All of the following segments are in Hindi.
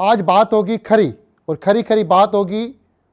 आज बात होगी खरी, और खरी खरी बात होगी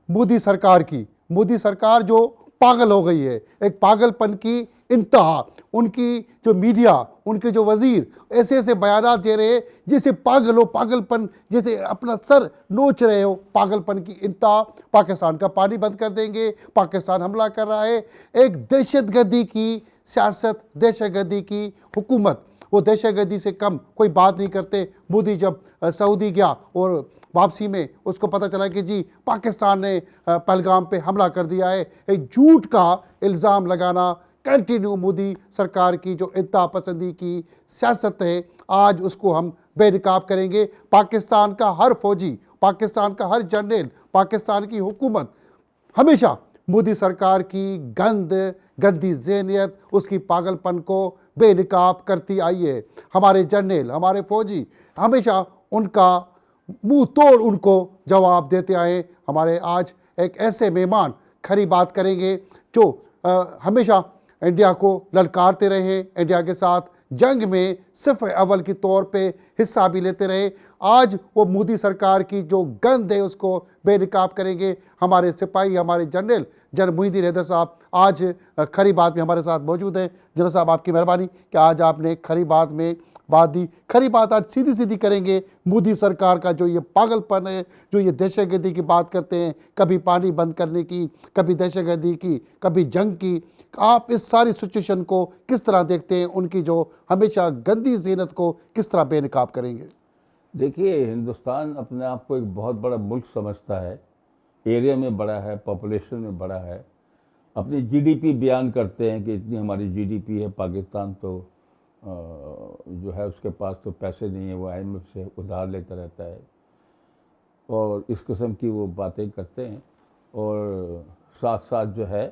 मोदी सरकार की। मोदी सरकार जो पागल हो गई है, एक पागलपन की इंतहा। उनकी जो मीडिया, उनके जो वजीर ऐसे ऐसे बयानात दे रहे हैं जैसे पागल हो, पागलपन, जैसे अपना सर नोच रहे हो। पागलपन की इंतहा। पाकिस्तान का पानी बंद कर देंगे, पाकिस्तान हमला कर रहा है। एक दहशतगर्दी की सियासत, दहशतगर्दी की हुकूमत। वो दहशतगर्दी से कम कोई बात नहीं करते। मोदी जब सऊदी गया और वापसी में उसको पता चला कि जी पाकिस्तान ने पहलगाम पे हमला कर दिया है, एक झूठ का इल्ज़ाम लगाना कंटिन्यू मोदी सरकार की जो इंतहा पसंदी की सियासत है, आज उसको हम बेनकाब करेंगे। पाकिस्तान का हर फौजी, पाकिस्तान का हर जनरल, पाकिस्तान की हुकूमत हमेशा मोदी सरकार की गंदी ज़हनियत, उसकी पागलपन को बेनकाब करती आई है। हमारे जनरल, हमारे फौजी हमेशा उनका मुंह तोड़ उनको जवाब देते आए। हमारे आज एक ऐसे मेहमान खरी बात करेंगे जो हमेशा इंडिया को ललकारते रहे, इंडिया के साथ जंग में सिर्फ अव्वल के तौर पे हिस्सा भी लेते रहे। आज वो मोदी सरकार की जो गंद है उसको बेनकाब करेंगे। हमारे सिपाही, हमारे जनरल जनरल मोहिउद्दीन हैदर साहब आज खरी बात में हमारे साथ मौजूद हैं। जनरल साहब, आपकी मेहरबानी कि आज आपने खरी बात में बात दी। खरी बात आज सीधी सीधी करेंगे। मोदी सरकार का जो ये पागलपन है, जो ये दहशतगर्दी की बात करते हैं, कभी पानी बंद करने की, कभी दहशतगर्दी की, कभी जंग की, आप इस सारी सिचुएशन को किस तरह देखते हैं? उनकी जो हमेशा गंदी ज़हनियत को किस तरह बेनकाब करेंगे? देखिए, हिंदुस्तान अपने आप को एक बहुत बड़ा मुल्क समझता है, एरिया में बड़ा है, पॉपुलेशन में बड़ा है। अपनी जीडीपी बयान करते हैं कि इतनी हमारी जीडीपी है। पाकिस्तान तो जो है उसके पास तो पैसे नहीं है, वो आईएमएफ से उधार लेता रहता है और इस किस्म की वो बातें करते हैं। और साथ साथ जो है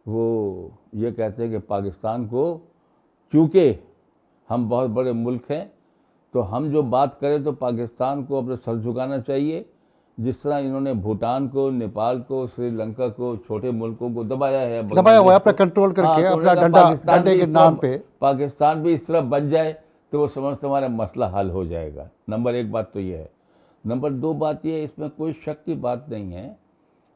वो ये कहते हैं कि पाकिस्तान को, चूँकि हम बहुत बड़े मुल्क हैं, तो हम जो बात करें तो पाकिस्तान को अपने सर झुकाना चाहिए। जिस तरह इन्होंने भूटान को, नेपाल को, श्रीलंका को, छोटे मुल्कों को दबाया है, दबाया हुआ है अपना कंट्रोल करके, अपना डंडे के नाम पे। पाकिस्तान भी इस तरह बन जाए तो वो समझते हमारा मसला हल हो जाएगा। नंबर एक बात तो ये है। नंबर दो बात ये है, इसमें कोई शक की बात नहीं है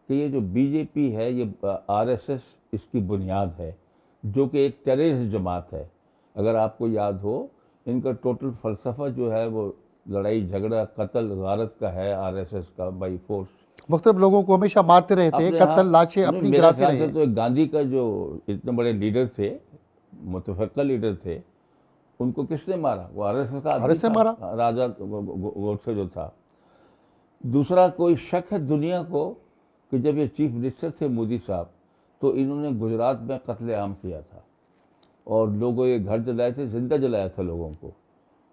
कि ये जो बीजेपी है, ये आरएसएस इसकी बुनियाद है, जो कि एक टेररिस्ट जमात है। अगर आपको याद हो, इनका टोटल फ़लसफ़ा जो है वो लड़ाई झगड़ा, कत्ल, गारत का है। आरएसएस का बाई फोर्स मुख्तलिफ लोगों को हमेशा मारते रहते हैं, कत्ल, लाशें अपनी गिराते रहे। तो गांधी का जो इतने बड़े लीडर थे, मुतफक्का लीडर थे, उनको किसने मारा? वो आरएसएस का आदमी था, राजा गोडसे जो था। दूसरा, कोई शक है दुनिया को कि जब ये चीफ मिनिस्टर थे मोदी साहब, तो इन्होंने गुजरात में कत्लेआम किया था और लोगों ये घर जलाए थे, जिंदा जलाया था लोगों को।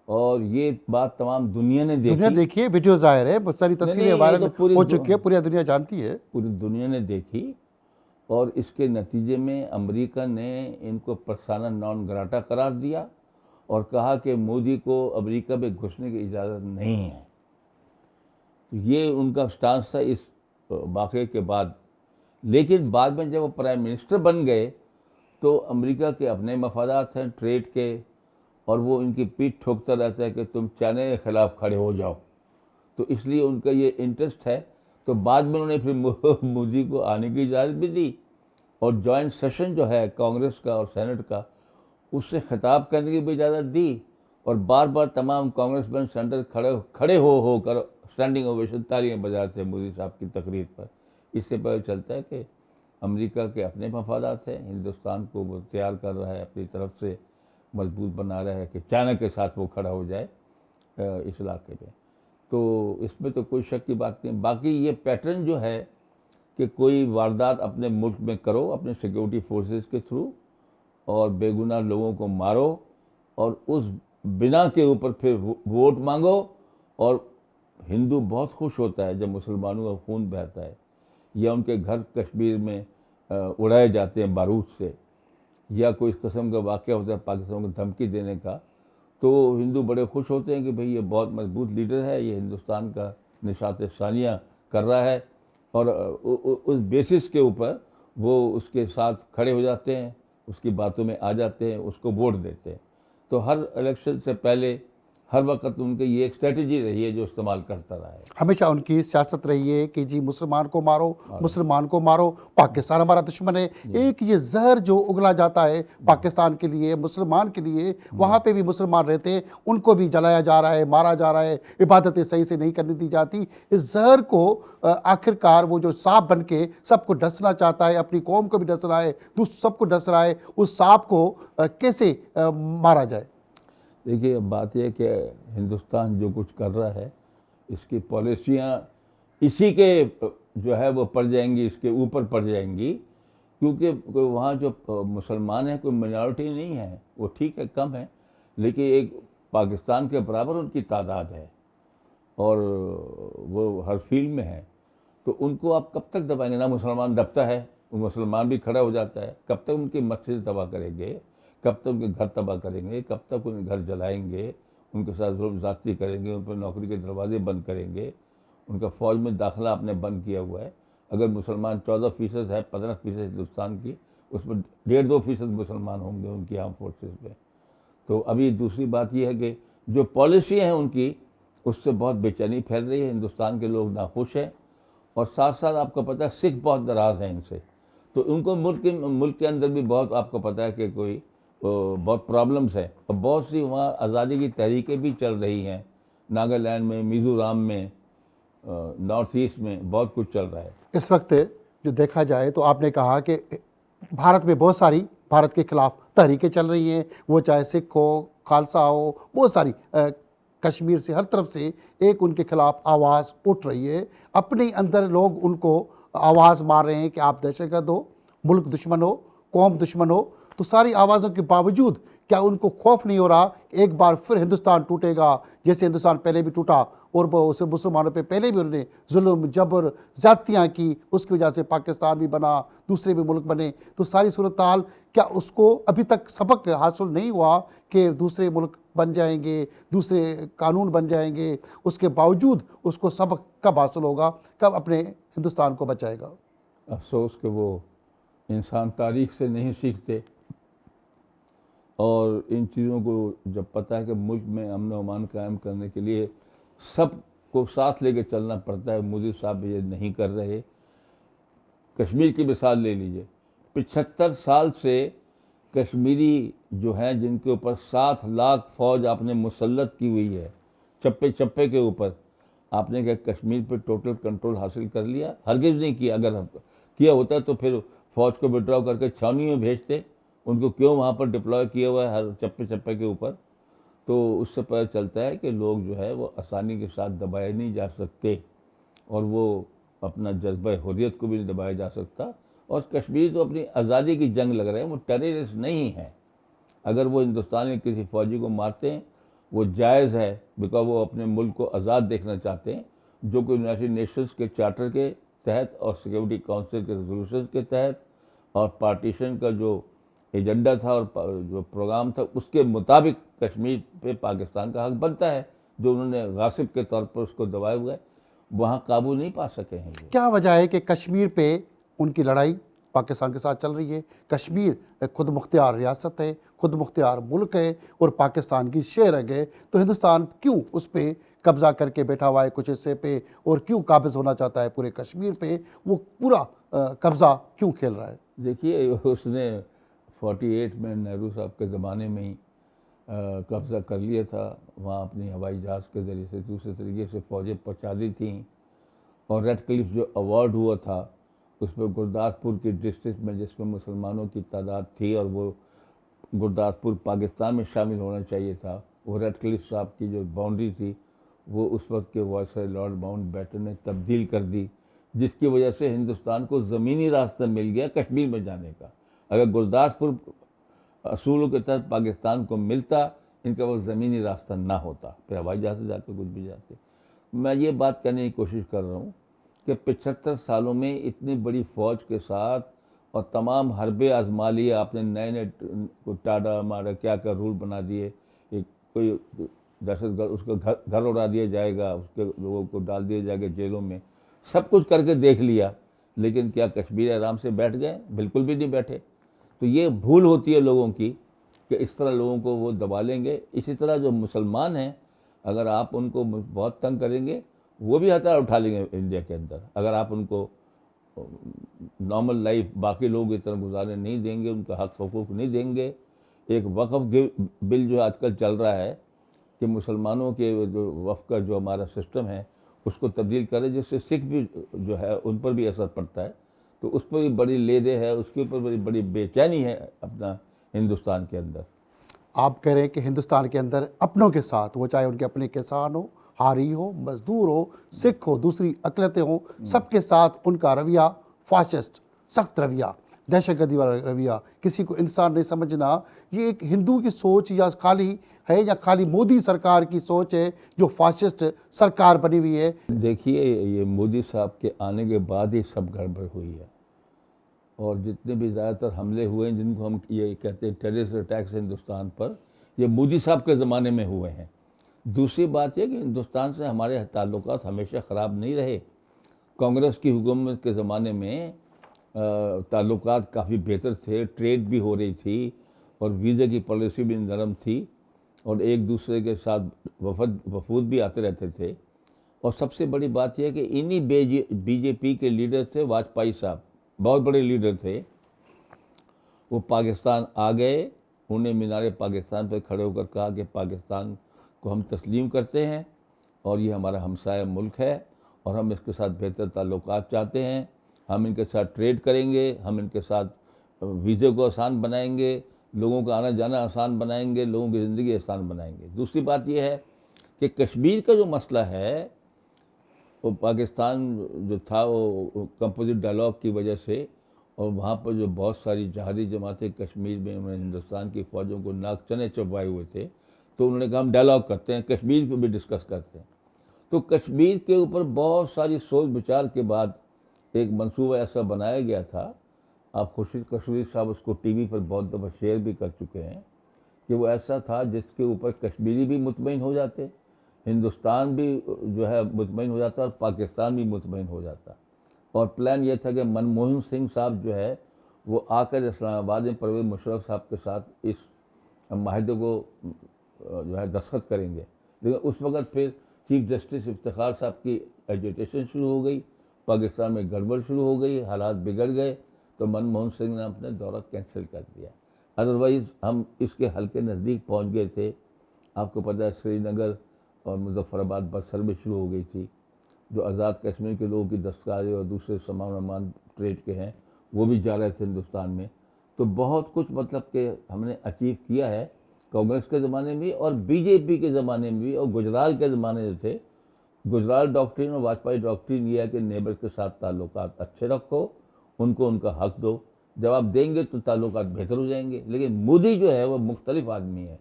और ये बात तमाम दुनिया ने देखी। देखिए, वीडियो जाहिर है, बहुत सारी तस्वीरें वायरल हो चुकी है, पूरी दुनिया जानती है, पूरी दुनिया ने देखी। और इसके नतीजे में अमेरिका ने इनको पर्सोना नॉन ग्राटा करार दिया और कहा कि मोदी को अमेरिका में घुसने की इजाज़त नहीं है। तो ये उनका स्टांस था इस वाक़े के बाद। लेकिन बाद में जब वो प्राइम मिनिस्टर बन गए तो अमेरिका के अपने मफादात हैं ट्रेड के, और वो इनकी पीठ ठोकता रहता है कि तुम चाइना के ख़िलाफ़ खड़े हो जाओ। तो इसलिए उनका ये इंटरेस्ट है। तो बाद में उन्होंने फिर मोदी को आने की इजाज़त भी दी और जॉइंट सेशन जो है कांग्रेस का और सेनेट का, उससे खिताब करने की भी इजाज़त दी। और बार बार तमाम कांग्रेसमैन सेनेटर खड़े होकर स्टैंडिंग ओवेशन, तालियां बजाते हैं मोदी साहब की तकरीर पर। इससे पता चलता है कि अमेरिका के अपने मफादात हैं, हिंदुस्तान को वो तैयार कर रहा है, अपनी तरफ से मजबूत बना रहा है कि चाइना के साथ वो खड़ा हो जाए इस इलाके में। तो इसमें तो कोई शक की बात नहीं। बाकी ये पैटर्न जो है कि कोई वारदात अपने मुल्क में करो अपने सिक्योरिटी फोर्सेस के थ्रू और बेगुनाह लोगों को मारो और उस बिना के ऊपर फिर वोट मांगो। और हिंदू बहुत खुश होता है जब मुसलमानों का खून बहता है या उनके घर कश्मीर में उड़ाए जाते हैं बारूद से, या कोई इस किस्म का वाक़या होता है पाकिस्तान को धमकी देने का, तो हिंदू बड़े खुश होते हैं कि भाई ये बहुत मजबूत लीडर है, ये हिंदुस्तान का निशात सानिया कर रहा है। और उस बेसिस के ऊपर वो उसके साथ खड़े हो जाते हैं, उसकी बातों में आ जाते हैं, उसको वोट देते हैं। तो हर इलेक्शन से पहले हर वक्त उनकी ये एक स्ट्रेटजी रही है जो इस्तेमाल करता रहा है। हमेशा उनकी सियासत रही है कि जी मुसलमान को मारो, मुसलमान को मारो, पाकिस्तान हमारा दुश्मन है। एक ये जहर जो उगला जाता है पाकिस्तान के लिए, मुसलमान के लिए, वहाँ पे भी मुसलमान रहते हैं, उनको भी जलाया जा रहा है, मारा जा रहा है, इबादतें सही से नहीं करने दी जाती। इस जहर को आखिरकार वो जो सांप बन के सबको डसना चाहता है, अपनी कौम को भी डस रहा है, सबको डस रहा है, उस सांप को कैसे मारा जाए? देखिए, अब बात यह है कि हिंदुस्तान जो कुछ कर रहा है, इसकी पॉलिसियाँ इसी के जो है वो पड़ जाएंगी, इसके ऊपर पड़ जाएंगी, क्योंकि वहाँ जो मुसलमान हैं कोई मिनॉरिटी नहीं है, वो ठीक है, कम है, लेकिन एक पाकिस्तान के बराबर उनकी तादाद है और वो हर फील्ड में है। तो उनको आप कब तक दबाएंगे? ना मुसलमान दबता है, वो मुसलमान भी खड़ा हो जाता है। कब तक उनकी मस्जिद तबाह करेंगे? कब तक उनके घर तबाह करेंगे? कब तक उनके घर जलाएंगे? उनके साथ जुल्म ज़्यादती करेंगे? उन पर नौकरी के दरवाजे बंद करेंगे? उनका फ़ौज में दाखिला आपने बंद किया हुआ है। अगर मुसलमान 14% है, 15% हिंदुस्तान की, उसमें 1.5-2% मुसलमान होंगे उनकी आर्म फोर्सेस में। तो अभी दूसरी बात यह है कि जो पॉलिसी है उनकी, उससे बहुत बेचैनी फैल रही है, हिंदुस्तान के लोग नाखुश हैं। और साथ साथ आपको पता है सिख बहुत नाराज़ हैं इनसे, तो उनको मुल्क के अंदर भी बहुत, आपको पता है कि कोई बहुत प्रॉब्लम्स है, और बहुत सी वहाँ आज़ादी की तहरीकें भी चल रही हैं। नागालैंड में, मिज़ोरम में, नॉर्थ ईस्ट में बहुत कुछ चल रहा है इस वक्त। जो देखा जाए तो आपने कहा कि भारत में बहुत सारी भारत के खिलाफ तहरीकें चल रही हैं, वो चाहे सिख हो, खालसा हो, बहुत सारी कश्मीर से हर तरफ से एक उनके खिलाफ आवाज़ उठ रही है। अपने अंदर लोग उनको आवाज़ मार रहे हैं कि आप दहशतगर्द हो, मुल्क दुश्मन हो, कौम दुश्मन हो। तो सारी आवाज़ों के बावजूद क्या उनको खौफ नहीं हो रहा एक बार फिर हिंदुस्तान टूटेगा, जैसे हिंदुस्तान पहले भी टूटा और उसे मुसलमानों पे पहले भी उन्होंने जुल्म, जबर, ज़्यादतियाँ की, उसकी वजह से पाकिस्तान भी बना, दूसरे भी मुल्क बने। तो सारी सूरत हाल, क्या उसको अभी तक सबक हासिल नहीं हुआ कि दूसरे मुल्क बन जाएंगे, दूसरे कानून बन जाएंगे, उसके बावजूद उसको सबक कब हासिल होगा, कब अपने हिंदुस्तान को बचाएगा? अफसोस कि वो इंसान तारीख से नहीं सीखते, और इन चीज़ों को जब पता है कि मुल्क में अमन व अमान कायम करने के लिए सबको साथ लेके चलना पड़ता है, मोदी साहब ये नहीं कर रहे। कश्मीर की मिसाल ले लीजिए, 75 साल से कश्मीरी जो हैं, जिनके ऊपर 7 लाख फ़ौज आपने मुसल्लत की हुई है, चप्पे चप्पे के ऊपर, आपने क्या कश्मीर पर टोटल कंट्रोल हासिल कर लिया? हरगिज़ नहीं किया। अगर किया होता तो फिर फ़ौज को विड्रॉ करके छावनी में भेजते। उनको क्यों वहाँ पर डिप्लॉय किया हुआ है हर चप्पे चप्पे के ऊपर? तो उससे पता चलता है कि लोग जो है वो आसानी के साथ दबाए नहीं जा सकते, और वो अपना जज्बा हुर्रियत को भी नहीं दबाया जा सकता। और कश्मीरी तो अपनी आज़ादी की जंग लग रहे हैं, वो टेररिस्ट नहीं है। अगर वो हिंदुस्तान के किसी फ़ौजी को मारते हैं, वो जायज़ है, बिकॉज वो अपने मुल्क को आज़ाद देखना चाहते हैं, जो कि यूनाइटेड नेशंस के चार्टर के तहत और सिक्योरिटी काउंसिल के रेजोल्यूशन के तहत और पार्टीशन का जो एजेंडा था और जो प्रोग्राम था, उसके मुताबिक कश्मीर पे पाकिस्तान का हक बनता है। जो उन्होंने गासिब के तौर पर उसको दबाए हुए, वहाँ काबू नहीं पा सके हैं। ये क्या वजह है कि कश्मीर पे उनकी लड़ाई पाकिस्तान के साथ चल रही है? कश्मीर एक खुद मुख्तियार रियासत है, खुद मुख्तियार मुल्क है और पाकिस्तान की शेरग है। तो हिंदुस्तान क्यों उस पर कब्ज़ा करके बैठा हुआ है कुछ हिस्से पे, और क्यों काबिज होना चाहता है पूरे कश्मीर पे? वो पूरा कब्ज़ा क्यों खेल रहा है? देखिए, उसने 48 में नेहरू साहब के ज़माने में ही कब्ज़ा कर लिया था। वहाँ अपनी हवाई जहाज़ के ज़रिए से दूसरे तरीके से फ़ौजें पहुँचा दी थी, और रेड क्लिफ जो अवार्ड हुआ था उसमें गुरदासपुर की डिस्ट्रिक्ट में, जिसमें मुसलमानों की तादाद थी, और वो गुरदासपुर पाकिस्तान में शामिल होना चाहिए था, वो रेड क्लिफ साहब की जो बाउंड्री थी वो उस वक्त के वायसराय लॉर्ड माउंटबेटन ने तब्दील कर दी, जिसकी वजह से हिंदुस्तान को ज़मीनी रास्ता मिल गया कश्मीर में जाने का। अगर गुरदासपुर असूलों के तहत पाकिस्तान को मिलता, इनका वो ज़मीनी रास्ता ना होता, फिर हवाई जहाज़ से जाते, कुछ भी जाते। मैं ये बात कहने की कोशिश कर रहा हूँ कि 75 सालों में इतनी बड़ी फ़ौज के साथ और तमाम हरबे आजमा लिए आपने, नए नए को टाडा मारा, क्या क्या रूल बना दिए, कोई दहशतगर्द उसका घर उड़ा दिया जाएगा, उसके लोगों को डाल दिया जाएगा जेलों में, सब कुछ करके देख लिया, लेकिन क्या कश्मीर आराम से बैठ गए? बिल्कुल भी नहीं बैठे। तो ये भूल होती है लोगों की कि इस तरह लोगों को वो दबा लेंगे। इसी तरह जो मुसलमान हैं, अगर आप उनको बहुत तंग करेंगे वो भी हथियार उठा लेंगे इंडिया के अंदर। अगर आप उनको नॉर्मल लाइफ बाकी लोग इस तरह गुजारने नहीं देंगे, उनका हक हुकूक नहीं देंगे। एक वक्फ बिल जो आजकल चल रहा है कि मुसलमानों के जो वक्फ का जो हमारा सिस्टम है उसको तब्दील करें, जिससे सिख भी जो है उन पर भी असर पड़ता है, तो उस पर भी बड़ी लेदे है, उसके ऊपर बड़ी बड़ी बेचैनी है अपना हिंदुस्तान के अंदर। आप कह रहे हैं कि हिंदुस्तान के अंदर अपनों के साथ, वो चाहे उनके अपने किसान हो, हारी हो, मजदूर हो, सिख हो, दूसरी अकलियतें हो, सबके साथ उनका रवैया फाशिस्ट, सख्त रवैया, दहशतगर्दी वाला रवैया, किसी को इंसान नहीं समझना, ये एक हिंदू की सोच या खाली है या खाली मोदी सरकार की सोच है जो फाशिस्ट सरकार बनी हुई है? देखिए, ये मोदी साहब के आने के बाद ही सब गड़बड़ हुई है, और जितने भी ज़्यादातर हमले हुए हैं जिनको हम ये कहते हैं टेररिस्ट अटैक्स हिंदुस्तान पर, ये मोदी साहब के ज़माने में हुए हैं। दूसरी बात यह कि हिंदुस्तान से हमारे ताल्लुकात हमेशा ख़राब नहीं रहे। कांग्रेस की हुकूमत के ज़माने में ताल्लुकात काफ़ी बेहतर थे, ट्रेड भी हो रही थी और वीज़े की पॉलिसी भी नरम थी, और एक दूसरे के साथ वफूद भी आते रहते थे। और सबसे बड़ी बात यह है कि इन्हीं बीजेपी के लीडर थे वाजपेयी साहब, बहुत बड़े लीडर थे। वो पाकिस्तान आ गए, उन्हें मीनारे पाकिस्तान पर खड़े होकर कहा कि पाकिस्तान को हम तस्लीम करते हैं और ये हमारा हमसाया मुल्क है और हम इसके साथ बेहतर ताल्लुकात चाहते हैं, हम इनके साथ ट्रेड करेंगे, हम इनके साथ वीज़े को आसान बनाएंगे, लोगों का आना जाना आसान बनाएंगे, लोगों की ज़िंदगी आसान बनाएंगे। दूसरी बात यह है कि कश्मीर का जो मसला है वो पाकिस्तान जो था वो कंपोजिट डायलॉग की वजह से, और वहाँ पर जो बहुत सारी जहादी जमातें कश्मीर में उन्होंने हिंदुस्तान की फ़ौजों को नाक चने चबवाए हुए थे, तो उन्होंने कहा हम डायलॉग करते हैं, कश्मीर पर भी डिस्कस करते हैं। तो कश्मीर के ऊपर बहुत सारी सोच विचार के बाद एक मंसूबा ऐसा बनाया गया था, आप खुर्शीद कश्मीर साहब उसको टीवी पर बहुत दफ़ा शेयर भी कर चुके हैं, कि वो ऐसा था जिसके ऊपर कश्मीरी भी मुतमईन हो जाते, हिंदुस्तान भी जो है मुतमईन हो जाता और पाकिस्तान भी मुतमईन हो जाता। और प्लान ये था कि मनमोहन सिंह साहब जो है वो आकर इस्लामाबाद में परवेज़ मुशर्रफ साहब के साथ इस माहिदे को जो है दस्तखत करेंगे, लेकिन उस वक़्त फिर चीफ जस्टिस इफ्तिखार साहब की एजिटेशन शुरू हो गई, पाकिस्तान में गड़बड़ शुरू हो गई, हालात बिगड़ गए, तो मनमोहन सिंह ने अपने दौरा कैंसिल कर दिया। अदरवाइज़ हम इसके हल के नज़दीक पहुँच गए थे। आपको पता है श्रीनगर और मुजफ्फराबाद बस सर्विस शुरू हो गई थी, जो आज़ाद कश्मीर के लोगों की दस्तकारें और दूसरे सामान ट्रेड के हैं वो भी जा रहे थे हिंदुस्तान में। तो बहुत कुछ मतलब कि हमने अचीव किया है कांग्रेस के ज़माने में और बीजेपी के ज़माने में भी, और गुजराल के ज़माने में थे। गुजराल डॉक्ट्रिन और वाजपेयी डॉक्ट्रिन ये है कि नेबर के साथ ताल्लुकात अच्छे रखो, उनको उनका हक दो, जब आप देंगे तो ताल्लुकात बेहतर हो जाएंगे। लेकिन मोदी जो है वो मुख्तलिफ आदमी है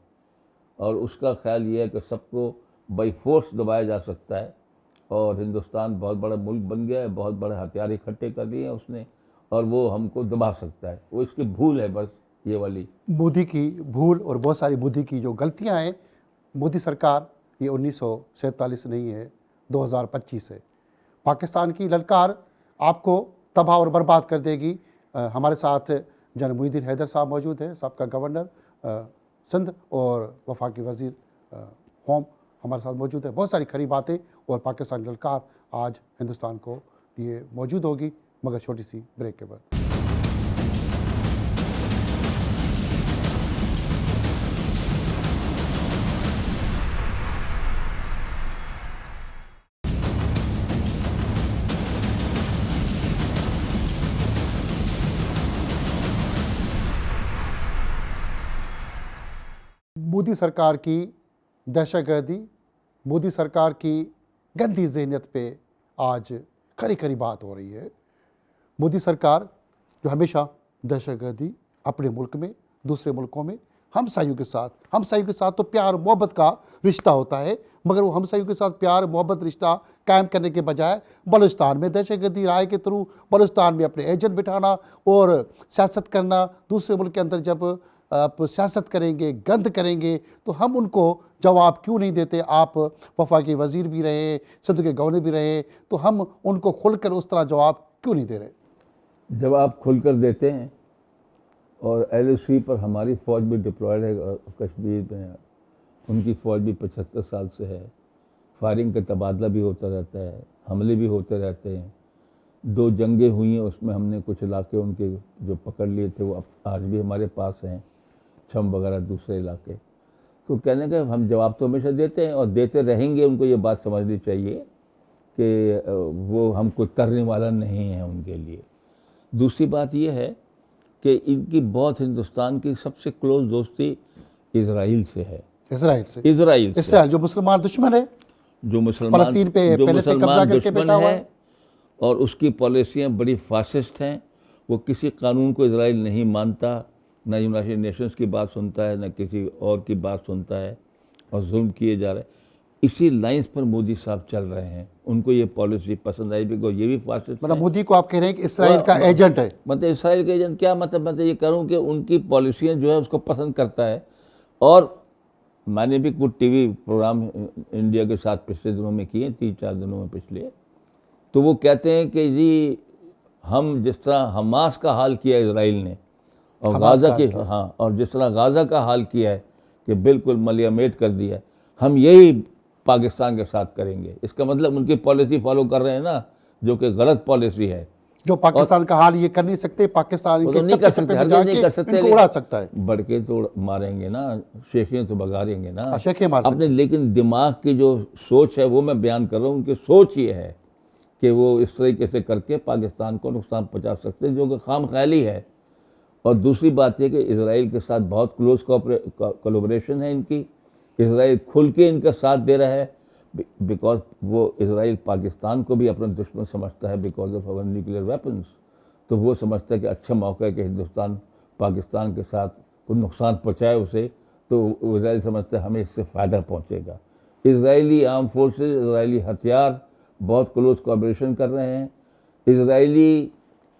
और उसका ख्याल ये है कि सबको बाई फोर्स दबाया जा सकता है, और हिंदुस्तान बहुत बड़ा मुल्क बन गया है, बहुत बड़े हथियार इकट्ठे कर लिए हैं उसने, और वो हमको दबा सकता है। वो इसकी भूल है बस ये वाली। मोदी की भूल और बहुत सारी मोदी की जो गलतियां हैं, मोदी सरकार ये 1947 नहीं है, 2025 है। पाकिस्तान की ललकार आपको तबाह और बर्बाद कर देगी। हमारे साथ जनाब मोइनुद्दीन हैदर साहब मौजूद है, साहब का गवर्नर सिंध और वफाकी वज़ीर होम हमारे साथ मौजूद है। बहुत सारी खरी बातें और पाकिस्तान की ललकार आज हिंदुस्तान को लिए मौजूद होगी, मगर छोटी सी ब्रेक के बाद। मोदी सरकार की दहशतगर्दी, मोदी सरकार की गंदी ज़हनियत पे आज खरी खरी बात हो रही है। मोदी सरकार जो हमेशा दहशतगर्दी अपने मुल्क में, दूसरे मुल्कों में, हमसायों के साथ तो प्यार मोहब्बत का रिश्ता होता है, मगर वो हमसायों के साथ प्यार मोहब्बत रिश्ता कायम करने के बजाय बलूचिस्तान में दहशतगर्दी राय के थ्रू बलूचिस्तान में अपने एजेंट बिठाना और सियासत करना। दूसरे मुल्क के अंदर जब आप सियासत करेंगे, गंद करेंगे, तो हम उनको जवाब क्यों नहीं देते? आप वफाकी वज़ीर भी रहे, सिंध के गवर्नर भी रहे, तो हम उनको खुलकर उस तरह जवाब क्यों नहीं दे रहे? जब आप खुलकर देते हैं और LOC पर हमारी फ़ौज भी डिप्लॉयड है कश्मीर में, उनकी फ़ौज भी 75 साल से है, फायरिंग का तबादला भी होता रहता है, हमले भी होते रहते हैं। 2 जंगें हुई हैं, उसमें हमने कुछ इलाके उनके जो पकड़ लिए थे वो अब आज भी हमारे पास हैं, छम वगैरह दूसरे इलाके। तो कहने का हम जवाब तो हमेशा देते हैं और देते रहेंगे। उनको ये बात समझनी चाहिए कि वो हमको तरने वाला नहीं है उनके लिए। दूसरी बात ये है कि इनकी बहुत हिंदुस्तान की सबसे क्लोज दोस्ती इजराइल से है। इसराइल से, इजराइल से, इसराइल जो मुसलमान दुश्मन है, जो मुसलमान फलस्तीन पे जो पहले से कब्जा मुसलमान करके दुश्मन बैठा हुआ है है। और उसकी पॉलिसियाँ बड़ी फासिस्ट हैं। वो किसी कानून को इजराइल नहीं मानता, ना यूनाइटेड नेशंस की बात सुनता है, ना किसी और की बात सुनता है, और जुल्म किए जा रहे हैं। इसी लाइंस पर मोदी साहब चल रहे हैं। उनको ये पॉलिसी पसंद आई, बिकॉज ये भी फासिस्ट मतलब है। मोदी को आप कह रहे हैं कि इसराइल का एजेंट है। मतलब इसराइल के एजेंट क्या मतलब, मैं ये करूँ कि उनकी पॉलिसियाँ जो है उसको पसंद करता है। और मैंने भी कुछ टीवी प्रोग्राम इंडिया के साथ पिछले दिनों में किए, 3-4 दिनों में पिछले, तो वो कहते हैं कि जी हम जिस तरह हमास का हाल किया इसराइल ने और हमास गाज़ा का के, हाल किया। हाँ, और जिस तरह गाज़ा का हाल किया है कि बिल्कुल मलियामेट कर दिया है, हम यही पाकिस्तान के साथ करेंगे। इसका मतलब उनकी पॉलिसी फॉलो कर रहे हैं ना, जो कि गलत पॉलिसी है। जो पाकिस्तान का हाल ये कर नहीं सकते, पाकिस्तान वो के तो नहीं कर चप्पे सकते, पे हरगिज़ जाके नहीं कर सकते, इनको उड़ा सकता है। बढ़ के तो मारेंगे ना, शेखें तो बगारेंगे ना शेखें मार सकते अपने। लेकिन दिमाग की जो सोच है वो मैं बयान कर रहा हूँ। उनकी सोच ये है कि वो इस तरीके से करके पाकिस्तान को नुकसान पहुँचा सकते हैं, जो कि खाम ख्याली है। और दूसरी बात यह कि इसराइल के साथ बहुत क्लोज कोलैबोरेशन है इनकी। इसराइल खुल के इनका साथ दे रहा है, बिकॉज वो इसराइल पाकिस्तान को भी अपना दुश्मन समझता है, because of our nuclear weapons. तो वो समझता है कि अच्छा मौका है कि हिंदुस्तान पाकिस्तान के साथ कोई नुकसान पहुँचाए उसे, तो इसराइल समझता है हमें इससे फ़ायदा पहुँचेगा। इसराइली आर्म फोर्सेस, इसराइली हथियार बहुत क्लोज कोऑपरेशन कर रहे हैं। इसराइली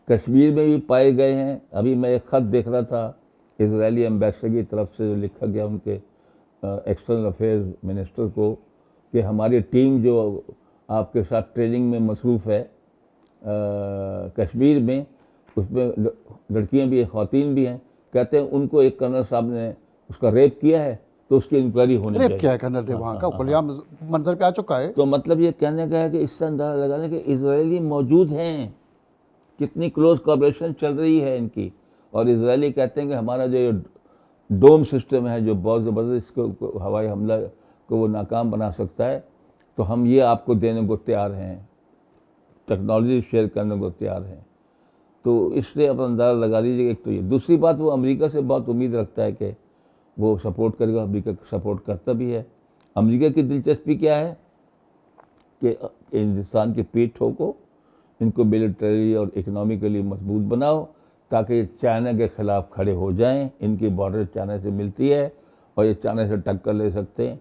कश्मीर में भी पाए गए हैं। अभी मैं एक ख़त देख रहा था इसराइली एम्बेसडर की तरफ से, जो लिखा गया उनके एक्सटर्नल अफेयर्स मिनिस्टर को, कि हमारी टीम जो आपके साथ ट्रेनिंग में मसरूफ़ है कश्मीर में, उसमें लड़कियां भी हैं, ख़वातीन भी हैं। कहते हैं उनको एक कर्नल साहब ने उसका रेप किया है, तो उसकी इंक्वायरी होनी चाहिए। रेप किया है कर्नल ने, वहाँ का खुलेआम मंजर पे आ चुका है। तो मतलब ये कहने का है कि इससे अंदाज़ा लगाने कि इजरायली मौजूद हैं, कितनी क्लोज कोऑपरेशन चल रही है इनकी। और इजरायली कहते हैं कि हमारा जो डोम सिस्टम है, जो बहुत ज़बरदस्त इसको हवाई हमला को वो नाकाम बना सकता है, तो हम ये आपको देने को तैयार हैं, टेक्नोलॉजी शेयर करने को तैयार हैं। तो इसलिए आप अंदाज़ा लगा लीजिए। एक तो ये, दूसरी बात, वो अमेरिका से बहुत उम्मीद रखता है कि वो सपोर्ट करेगा। अमेरिका सपोर्ट करता भी है। अमेरिका की दिलचस्पी क्या है कि हिंदुस्तान की पीठ ठोको, इनको मिलिटरी और इकोनॉमिकली मजबूत बनाओ, ताकि चाइना के ख़िलाफ़ खड़े हो जाएं। इनकी बॉर्डर चाइना से मिलती है और ये चाइना से टक्कर ले सकते हैं।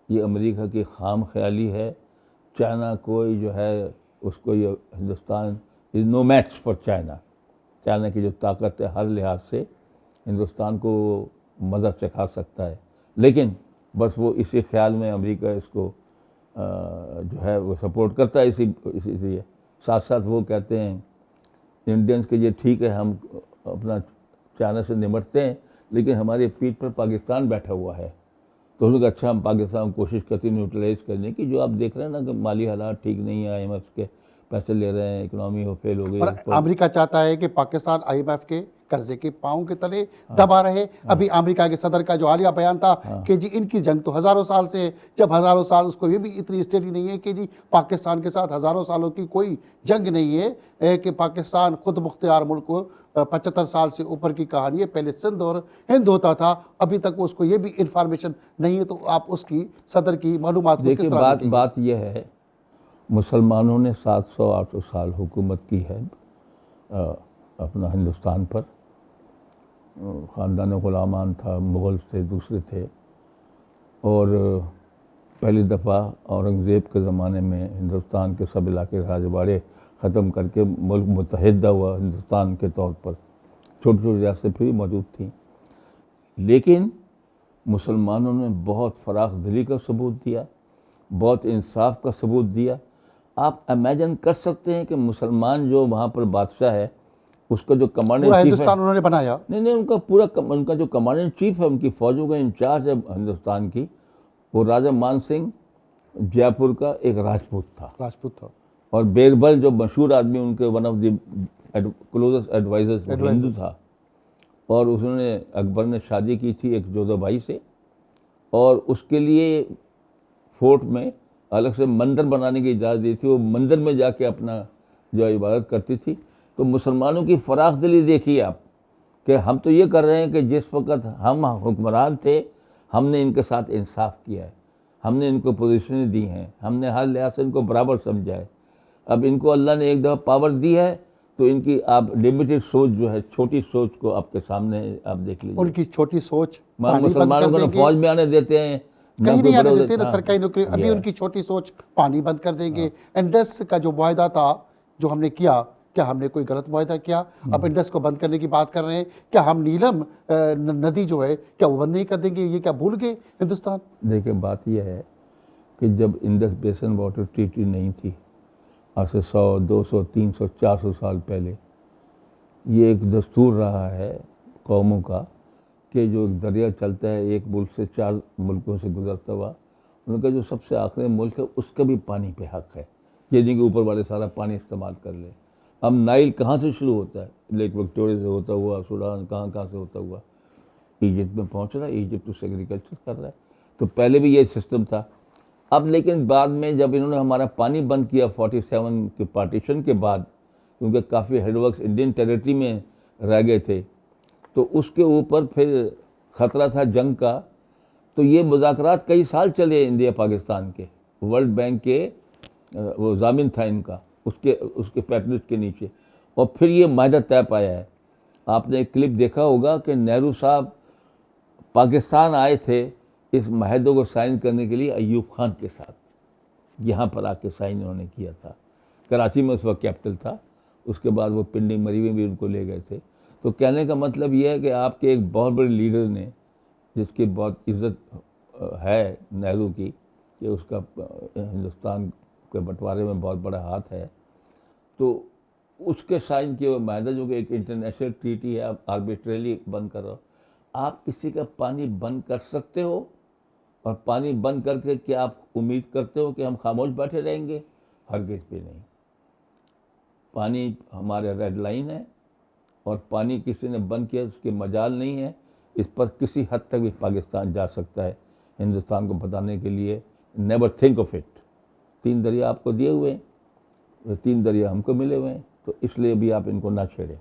ये अमेरिका की खाम ख्याली है। चाइना कोई जो है उसको, ये Hindustan is no match for China. China की जो ताकत है हर लिहाज से हिंदुस्तान को मदद से खा सकता है, लेकिन बस वो इसी ख्याल में अमेरिका इसको जो है वो सपोर्ट करता है। इसीलिए साथ साथ वो कहते हैं इंडियंस के, ये ठीक है हम अपना चाइना से निपटते हैं, लेकिन हमारी पीठ पर पाकिस्तान बैठा हुआ है। तो उन्होंने कहा अच्छा हम पाकिस्तान कोशिश करते हैं न्यूट्रलाइज करने की। जो आप देख रहे हैं ना कि माली हालात ठीक नहीं है, IMF के पैसे ले रहे हैं, इकोनॉमी हो फेल हो गई। और अमेरिका चाहता है कि पाकिस्तान IMF के कर्जे के पाँव के तले दबा रहे। अभी अमेरिका के सदर का जो हालिया बयान था कि जी इनकी जंग तो हज़ारों साल से है, जब हज़ारों साल, उसको ये भी इतनी स्टडी नहीं है कि जी पाकिस्तान के साथ हज़ारों सालों की कोई जंग नहीं है, कि पाकिस्तान खुद मुख्तियार मुल्क को 75 साल से ऊपर की कहानी है। पहले सिंध और हिंद होता था, अभी तक उसको ये भी इंफॉर्मेशन नहीं है। तो आप उसकी सदर की मालूमात को किस तरह देखेंगे? बात यह है, मुसलमानों ने 700-800 साल हुकूमत की है अपना हिंदुस्तान पर। ख़ानदान ग़ुलामान था, मुग़ल थे, दूसरे थे। और पहली दफ़ा औरंगज़ेब के ज़माने में हिंदुस्तान के सब इलाके राजवाड़े ख़त्म करके मुल्क मुत्तहिद हुआ हिंदुस्तान के तौर पर। छोटी छोटी रियासतें फिर भी मौजूद थीं, लेकिन मुसलमानों ने बहुत फराख दिली का सबूत दिया, बहुत इंसाफ का सबूत दिया। आप इमेजिन कर सकते हैं कि मुसलमान जो वहाँ पर बादशाह है, उसका जो कमांडर इन चीफ है, हिंदुस्तान उन्होंने बनाया। नहीं, उनका जो कमांडर इन चीफ है, उनकी फ़ौजों का इंचार्ज है हिंदुस्तान की, वो राजा मान सिंह जयपुर का एक राजपूत था, राजपूत था। और बीरबल जो मशहूर आदमी, उनके one of the closest advisers Hindu था। और उसने अकबर ने शादी की थी एक जोधाबाई से, और उसके लिए फोर्ट में अलग से मंदिर बनाने की इजाज़त दी थी। वो मंदिर में जाके अपना जो इबादत करती थी। तो मुसलमानों की फराख दिली देखिए आप, कि हम तो ये कर रहे हैं कि जिस वक़्त हम हुक्मरान थे हमने इनके साथ इंसाफ किया है, हमने इनको पोजीशनें दी हैं, हमने हर लिहाज से इनको बराबर समझा है। अब इनको अल्लाह ने एक दफ़ा पावर दी है तो इनकी आप लिमिटेड सोच जो है, छोटी सोच को आपके सामने आप देख लीजिए। उनकी छोटी सोच पानी बंद मुसलमानों कर को ना देंगे, फौज में आने देते हैं, ना कहीं कोई नहीं आने बड़े देते ना हाँ, सरकारी नौकरी। अभी ये उनकी छोटी सोच पानी बंद कर देंगे। इंडस का जो मुआहदा था जो हमने किया, क्या हमने कोई गलत मुआहदा किया? अब इंडस को बंद करने की बात कर रहे हैं, क्या हम नीलम नदी जो है क्या वो बंद नहीं कर देंगे? ये क्या भूल गए हिंदुस्तान? देखिए बात यह है कि जब इंडस बेसिन वाटर ट्रीटी नहीं थी, आज से 100, 200, 300, 400 साल पहले, ये एक दस्तूर रहा है कौमों का कि जो एक दरिया चलता है एक मुल्क से 4 मुल्कों से गुजरता हुआ, उनका जो सबसे आखिरी मुल्क है उसका भी पानी पे हक है, ये नहीं कि ऊपर वाले सारा पानी इस्तेमाल कर ले। अब नाइल कहाँ से शुरू होता है? लेक विक्टोरिया से होता हुआ, सूडान कहाँ से होता हुआ इजिप्ट में पहुँच रहा है, इजिप्ट उससे एग्रीकल्चर कर रहा है। तो पहले भी ये सिस्टम था। अब लेकिन बाद में जब इन्होंने हमारा पानी बंद किया 47 के पार्टीशन के बाद, क्योंकि काफ़ी हेडवर्क्स इंडियन टेरिटरी में रह गए थे, तो उसके ऊपर फिर ख़तरा था जंग का। तो ये मुज़ाकरात कई साल चले इंडिया पाकिस्तान के, वर्ल्ड बैंक के वो जामिन था इनका, उसके पैटर्न के नीचे, और फिर ये माहिदा तय पाया है। आपने एक क्लिप देखा होगा कि नेहरू साहब पाकिस्तान आए थे इस माहिदे को साइन करने के लिए अयूब खान के साथ, यहाँ पर आके साइन उन्होंने किया था। कराची में उस वक्त कैपिटल था, उसके बाद वो पिंडी मरी में भी उनको ले गए थे। तो कहने का मतलब ये है कि आपके एक बहुत बड़े लीडर ने, जिसकी बहुत इज्जत है नेहरू की, कि उसका हिंदुस्तान के बंटवारे में बहुत बड़ा हाथ है, तो उसके साइन किए हुए माहिदा जो कि एक इंटरनेशनल ट्रीटी है, आप आर्बिट्रेली बंद कर रहे हो। आप किसी का पानी बंद कर सकते हो? और पानी बंद करके क्या आप उम्मीद करते हो कि हम खामोश बैठे रहेंगे? हरगिज़ भी नहीं। पानी हमारे रेड लाइन है, और पानी किसी ने बंद किया उसके मजाल नहीं है। इस पर किसी हद तक भी पाकिस्तान जा सकता है हिंदुस्तान को बताने के लिए। Never think of it. 3 दरिया आपको दिए हुए हैं, 3 दरिया हमको मिले हुए हैं, तो इसलिए भी आप इनको ना छेड़ें।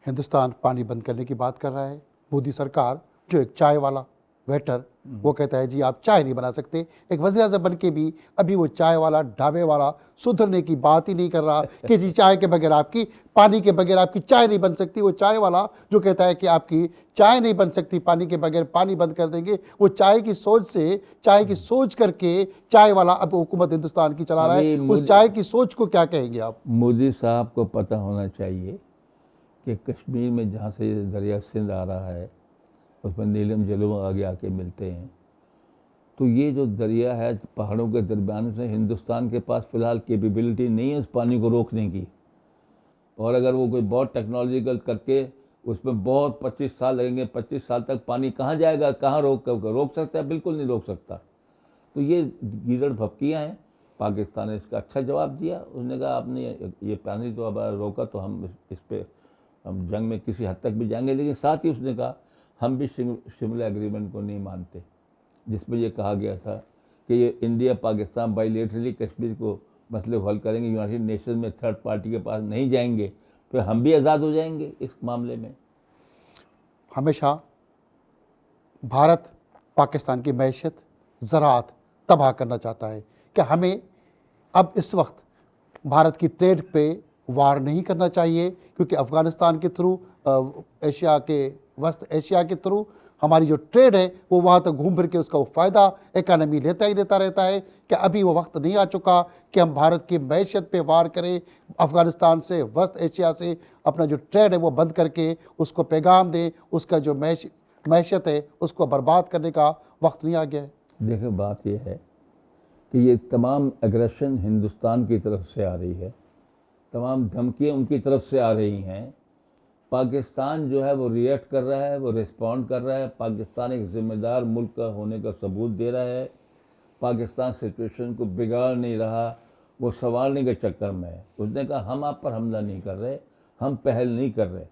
हिंदुस्तान पानी बंद करने की बात कर रहा है। मोदी सरकार जो एक चाय वाला वेटर, वो कहता है जी आप चाय नहीं बना सकते। एक वज़ीर आज़म बन के भी अभी वो चाय वाला ढाबे वाला सुधरने की बात ही नहीं कर रहा कि जी चाय के बगैर आपकी, पानी के बगैर आपकी चाय नहीं बन सकती। वो चाय वाला जो कहता है कि आपकी चाय नहीं बन सकती पानी के बगैर, पानी बंद कर देंगे, वो चाय की सोच से, चाय की सोच करके चाय वाला अब हुकूमत हिंदुस्तान की चला रहा है। उस चाय की सोच को क्या कहेंगे आप? मोदी साहब को पता होना चाहिए कि कश्मीर में जहाँ से दरिया सिंध आ रहा है उसमें नीलम जलवा आगे आके मिलते हैं, तो ये जो दरिया है पहाड़ों के दरमियान से, हिंदुस्तान के पास फ़िलहाल कैपेबिलिटी नहीं है उस पानी को रोकने की। और अगर वो कोई बहुत टेक्नोलॉजिकल करके उसमें बहुत 25 साल लगेंगे, 25 साल तक पानी कहाँ जाएगा, कहाँ रोक सकता है? बिल्कुल नहीं रोक सकता। तो ये गीदड़ भपकियाँ हैं। पाकिस्तान ने इसका अच्छा जवाब दिया। उसने कहा आपने ये पानी तो अब रोका तो हम इस पर हम जंग में किसी हद तक भी जाएंगे। लेकिन साथ ही उसने कहा हम भी शिमला एग्रीमेंट को नहीं मानते, जिसमें ये कहा गया था कि ये इंडिया पाकिस्तान बायलैटरली कश्मीर को मसले को हल करेंगे, यूनाइटेड नेशन में थर्ड पार्टी के पास नहीं जाएंगे, फिर हम भी आज़ाद हो जाएंगे इस मामले में। हमेशा भारत पाकिस्तान की मैशत, ज़राअत तबाह करना चाहता है। क्या हमें अब इस वक्त भारत की ट्रेड पे वार नहीं करना चाहिए? क्योंकि अफ़गानिस्तान के थ्रू, एशिया के, वेस्ट एशिया के थ्रू हमारी जो ट्रेड है वो वहाँ तक घूम फिर के उसका वो फ़ायदा इकानमी लेता ही लेता रहता है। क्या अभी वो वक्त नहीं आ चुका कि हम भारत की मैशत पे वार करें, अफ़गानिस्तान से, वेस्ट एशिया से अपना जो ट्रेड है वो बंद करके उसको पैगाम दें, उसका जो मैशत है उसको बर्बाद करने का वक्त नहीं आ गया है? देखिए बात यह है कि ये तमाम एग्रेशन हिंदुस्तान की तरफ से आ रही है, तमाम धमकियाँ उनकी तरफ से आ रही हैं। पाकिस्तान जो है वो रिएक्ट कर रहा है, वो रिस्पॉन्ड कर रहा है। पाकिस्तान एक ज़िम्मेदार मुल्क का होने का सबूत दे रहा है। पाकिस्तान सिचुएशन को बिगाड़ नहीं रहा, वो संभालने के चक्कर में है। उसने कहा हम आप पर हमला नहीं कर रहे, हम पहल नहीं कर रहे,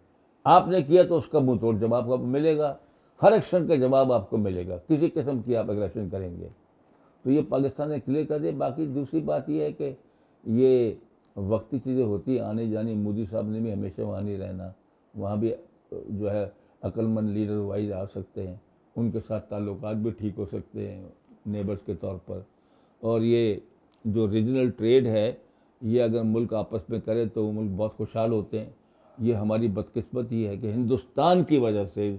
आपने किया तो उसका मुंह तोड़ जवाब आपको मिलेगा, हर एक्शन का जवाब आपको मिलेगा, किसी किस्म की आप एग्रेशन करेंगे। तो ये पाकिस्तान ने क्लियर कर दिया। बाकी दूसरी बात ये है कि ये वक्ती चीज़ें होती आने जानी, मोदी साहब ने भी हमेशा वहाँ नहीं रहना, वहाँ भी जो है अक्लमंद लीडर वाइज आ सकते हैं, उनके साथ ताल्लुकात भी ठीक हो सकते हैं नेबर्स के तौर पर। और ये जो रीजनल ट्रेड है, ये अगर मुल्क आपस में करे तो वो मुल्क बहुत खुशहाल होते हैं। ये हमारी बदकिस्मती है कि हिंदुस्तान की वजह से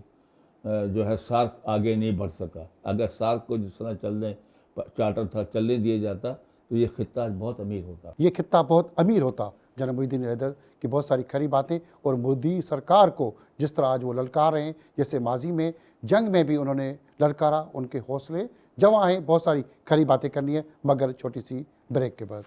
जो है सार्क आगे नहीं बढ़ सका। अगर सार्क को जिस तरह चलने चार्टर था चलने दिया जाता तो ये खित्ता आज बहुत अमीर होता। ये खित्ता बहुत अमीर होता। जनाब मोहिउद्दीन हैदर की बहुत सारी खरी बातें और मोदी सरकार को जिस तरह आज वो ललकार रहे हैं, जैसे माजी में जंग में भी उन्होंने ललकारा, उनके हौसले जवां हैं। बहुत सारी खरी बातें करनी है मगर छोटी सी ब्रेक के बाद।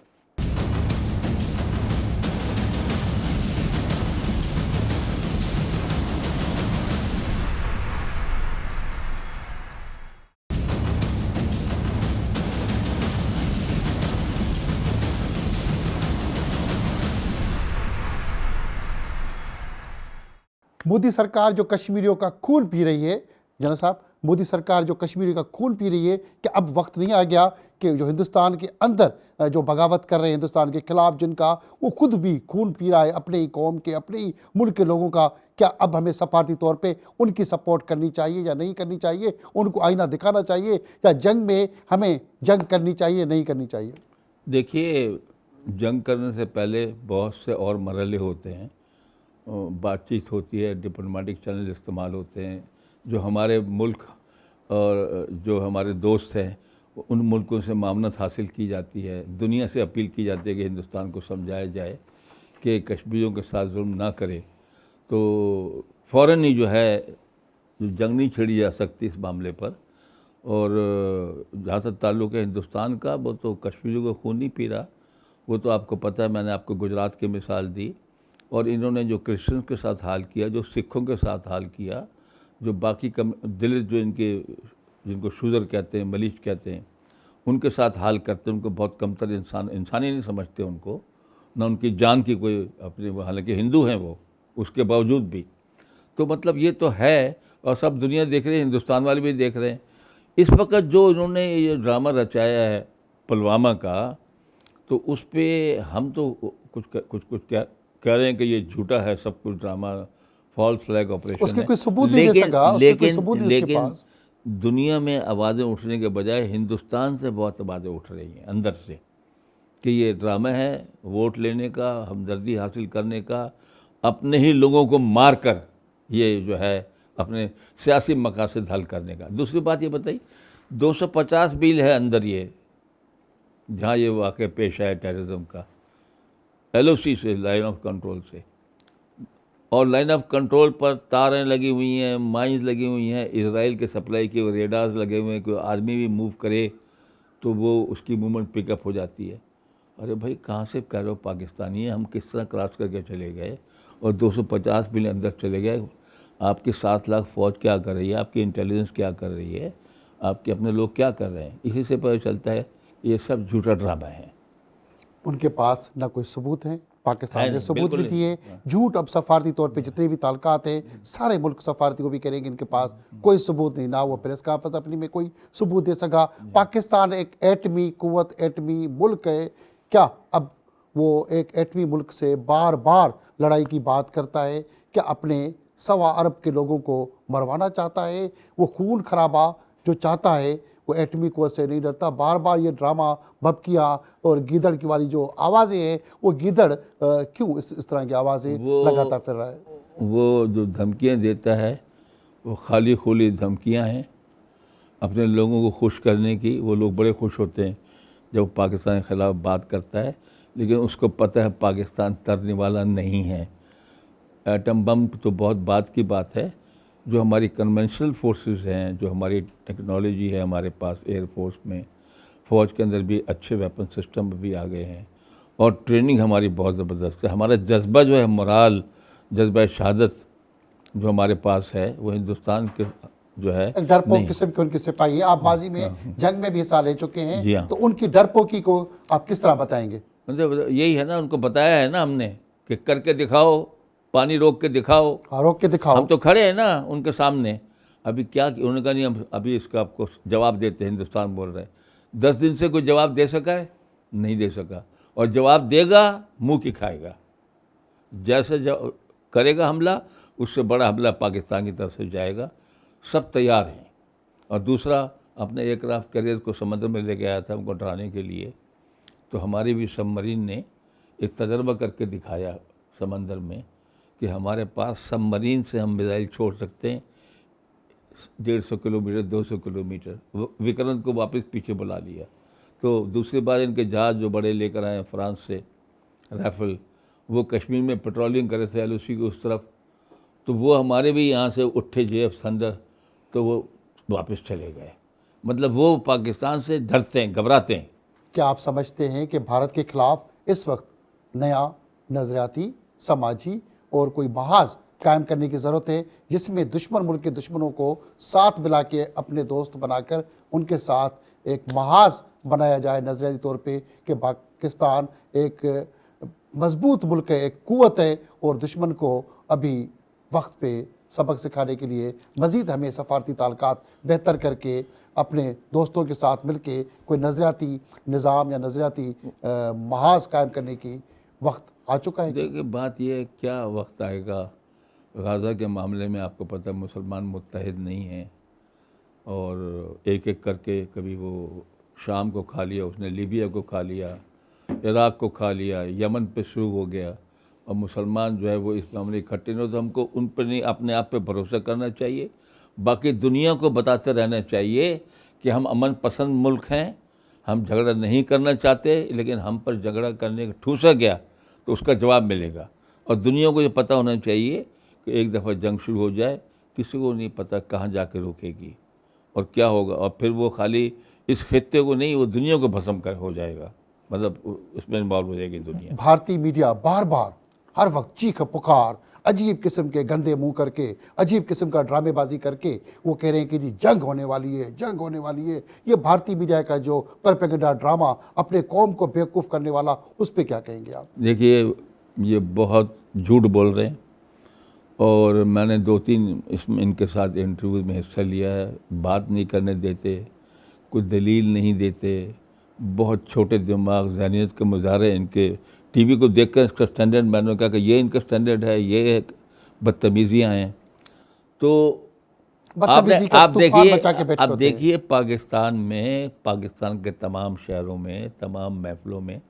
मोदी सरकार जो कश्मीरियों का खून पी रही है, जना साहब, मोदी सरकार जो कश्मीरियों का खून पी रही है, कि अब वक्त नहीं आ गया कि जो हिंदुस्तान के अंदर जो बगावत कर रहे हैं हिंदुस्तान के खिलाफ, जिनका वो खुद भी खून पी रहा है अपने ही कौम के, अपने ही मुल्क के लोगों का, क्या अब हमें सफारती तौर पे उनकी सपोर्ट करनी चाहिए या नहीं करनी चाहिए? उनको आईना दिखाना चाहिए या जंग में हमें जंग करनी चाहिए नहीं करनी चाहिए? देखिए, जंग करने से पहले बहुत से और मरहले होते हैं, बातचीत होती है, डिप्लोमेटिक चैनल इस्तेमाल होते हैं, जो हमारे मुल्क और जो हमारे दोस्त हैं उन मुल्कों से मामनत हासिल की जाती है, दुनिया से अपील की जाती है कि हिंदुस्तान को समझाया जाए कि कश्मीरियों के साथ जुल्म ना करे। तो फ़ौरन ही जो है जो जंग नहीं छिड़ी जा सकती इस मामले पर। और जहाँ तक ताल्लुक़ है हिंदुस्तान का, वो तो कश्मीरियों को खून नहीं पी रहा, वो तो आपको पता है, मैंने आपको गुजरात की मिसाल दी। और इन्होंने जो क्रिश्चियंस के साथ हाल किया, जो सिखों के साथ हाल किया, जो बाकी दलित जो इनके जिनको शूदर कहते हैं, मलीच कहते हैं, उनके साथ हाल करते हैं, उनको बहुत कमतर इंसानी नहीं समझते उनको, ना उनकी जान की कोई अपनी, हालांकि हिंदू हैं वो, उसके बावजूद भी। तो मतलब ये तो है, और सब दुनिया देख रही है, हिंदुस्तान वाले भी देख रहे हैं। इस वक्त जो इन्होंने ये ड्रामा रचाया है पुलवामा का, तो उस पर हम तो कुछ कह रहे हैं कि ये झूठा है सब कुछ, ड्रामा, फॉल्स फ्लैग ऑपरेशन उसके है। कोई सबूत नहीं दे सका, उसके कोई सबूत नहीं उसके पास। दुनिया में आवाज़ें उठने के बजाय हिंदुस्तान से बहुत आवाज़ें उठ रही हैं अंदर से कि ये ड्रामा है, वोट लेने का, हमदर्दी हासिल करने का, अपने ही लोगों को मार कर ये जो है अपने सियासी मकासद हल करने का। दूसरी बात ये बताइए, 250 मील है अंदर ये, जहाँ ये वाक़ पेश आया टेररिज्म का, LOC से, लाइन ऑफ कंट्रोल से, और लाइन ऑफ कंट्रोल पर तारें लगी हुई हैं, माइंस लगी हुई हैं, इजराइल के सप्लाई के रेडार्स लगे हुए हैं, कोई आदमी भी मूव करे तो वो उसकी मूवमेंट पिकअप हो जाती है। अरे भाई, कहाँ से कह रहे हो पाकिस्तानी है, हम किस तरह क्रॉस करके चले गए और 250 मील अंदर चले गए? आपकी 7 लाख फ़ौज क्या कर रही है, आपकी इंटेलिजेंस क्या कर रही है, आपके अपने लोग क्या कर रहे हैं? इसी से पता चलता है ये सब झूठा ड्रामा है। उनके पास ना कोई सबूत है, पाकिस्तान ने नहीं, सबूत भी बिल्कुल दिए, झूठ। अब सफारती तौर पे जितने भी ताल्लुकात हैं सारे मुल्क सफारती को भी करेंगे, इनके पास कोई सबूत नहीं, ना वो प्रेस कॉन्फ्रेंस अपनी में कोई सबूत दे सका। पाकिस्तान एक एटमी कुव्वत, एटमी मुल्क है, क्या अब वो एक एटमी मुल्क से बार बार लड़ाई की बात करता है? क्या अपने 1.25 अरब के लोगों को मरवाना चाहता है? वो खून खराबा जो चाहता है वो एटमी कुव्वत से नहीं डरता। बार बार ये ड्रामा, भपकियाँ और गीदड़ की वाली जो आवाज़ें हैं, वो गीदड़ क्यों इस तरह की आवाज़ें लगाता फिर रहा है? वो जो धमकियाँ देता है वो खाली खुली धमकियाँ हैं अपने लोगों को खुश करने की। वो लोग बड़े खुश होते हैं जब पाकिस्तान के ख़िलाफ़ बात करता है, लेकिन उसको पता है पाकिस्तान तरने वाला नहीं है। एटम बम तो बहुत बात की बात है। जो हमारी कन्वेंशनल फोर्सेस हैं, जो हमारी टेक्नोलॉजी है हमारे पास, एयरफोर्स में, फ़ौज के अंदर भी अच्छे वेपन सिस्टम भी आ गए हैं और ट्रेनिंग हमारी बहुत ज़बरदस्त है। हमारा जज्बा जो है, मोराल, जज्बा शहादत जो हमारे पास है, वो हिंदुस्तान के जो है एक डरपोक नहीं। किस्म के उनके सिपाही हैं। आप बाजी में जंग में भी हिस्सा ले चुके जी हैं, हाँ। तो उनकी डरपोकी को आप किस तरह बताएंगे? मतलब यही है ना, उनको बताया है ना हमने कि करके दिखाओ, पानी रोक के दिखाओ। हाँ, रोक के दिखाओ। हम तो खड़े हैं ना उनके सामने। अभी क्या उन्होंने कहा नहीं, हम अभी इसका आपको जवाब देते हैं, हिंदुस्तान बोल रहे हैं। 10 दिन से कोई जवाब दे सका है? नहीं दे सका। और जवाब देगा मुंह की खाएगा। जैसे करेगा हमला, उससे बड़ा हमला पाकिस्तान की तरफ से जाएगा। सब तैयार हैं। और दूसरा, अपने एयरक्राफ्ट कैरियर को समुद्र में लेके आया था उनको डराने के लिए, तो हमारी भी सबमरीन ने एक तजर्बा करके दिखाया समंदर में कि हमारे पास सबमरीन से हम मिसाइल छोड़ सकते हैं 150 किलोमीटर, 200 किलोमीटर। विक्रांत को वापस पीछे बुला लिया। तो दूसरी बार इनके जहाज़ जो बड़े लेकर आए हैं फ्रांस से, राइफल, वो कश्मीर में पेट्रोलिंग करे थे LOC की उस तरफ, तो वो हमारे भी यहाँ से उठे JF थंडर, तो वो वापस चले गए। मतलब वो पाकिस्तान से डरते हैं, घबराते हैं। क्या आप समझते हैं कि भारत के खिलाफ इस वक्त नया नजरियाती, समाजी और कोई महाज कायम करने की ज़रूरत है, जिसमें दुश्मन मुल्क के दुश्मनों को साथ मिला के अपने दोस्त बनाकर उनके साथ एक महाज बनाया जाए नजरियाती तौर पे कि पाकिस्तान एक मजबूत मुल्क है, एक कुव्वत है, और दुश्मन को अभी वक्त पे सबक सिखाने के लिए मज़ीद हमें सफारती ताल्लुकात बेहतर करके अपने दोस्तों के साथ मिलके कोई नज़रियाती निज़ाम या नज़रियाती महाज कायम करने की वक्त आ चुका है? देखिए, बात यह है, क्या वक्त आएगा। गाज़ा के मामले में आपको पता है मुसलमान मुत्तहिद नहीं हैं, और एक एक करके कभी वो शाम को खा लिया उसने, लीबिया को खा लिया, इराक़ को खा लिया, यमन पे शुरू हो गया, और मुसलमान जो है वो इस मामले इकट्ठे नहीं। तो हमको उन पर नहीं, अपने आप पे भरोसा करना चाहिए। बाकी दुनिया को बताते रहना चाहिए कि हम अमन पसंद मुल्क हैं, हम झगड़ा नहीं करना चाहते, लेकिन हम पर झगड़ा करने का ठूसा गया तो उसका जवाब मिलेगा। और दुनिया को ये पता होना चाहिए कि एक दफ़ा जंग शुरू हो जाए, किसी को नहीं पता कहाँ जाके रोकेगी और क्या होगा। और फिर वो खाली इस खित्ते को नहीं, वो दुनिया को भस्म कर हो जाएगा। मतलब उसमें इन्वॉल्व हो जाएगी दुनिया। भारतीय मीडिया बार बार हर वक्त चीख पुकार, अजीब किस्म के गंदे मुंह करके, अजीब किस्म का ड्रामेबाजी करके वो कह रहे हैं कि जी जंग होने वाली है, जंग होने वाली है। ये भारतीय मीडिया का जो प्रोपेगेंडा ड्रामा, अपने कौम को बेवकूफ़ करने वाला, उस पर क्या कहेंगे आप? देखिए, ये बहुत झूठ बोल रहे हैं, और मैंने 2-3 इसमें इनके साथ इंटरव्यू में हिस्सा लिया है। बात नहीं करने देते, कोई दलील नहीं देते, बहुत छोटे दिमाग, ज़हनियत के मुजाहरे इनके। टीवी को देखकर इसका स्टैंडर्ड मैंने कहा कि ये इनका स्टैंडर्ड है, ये बदतमीज़ियाँ हैं। तो बदतमीजी का आप तूफान देखिए, मचा के बैठे आप होते हैं। देखिए पाकिस्तान में, पाकिस्तान के तमाम शहरों में, तमाम महफिलों में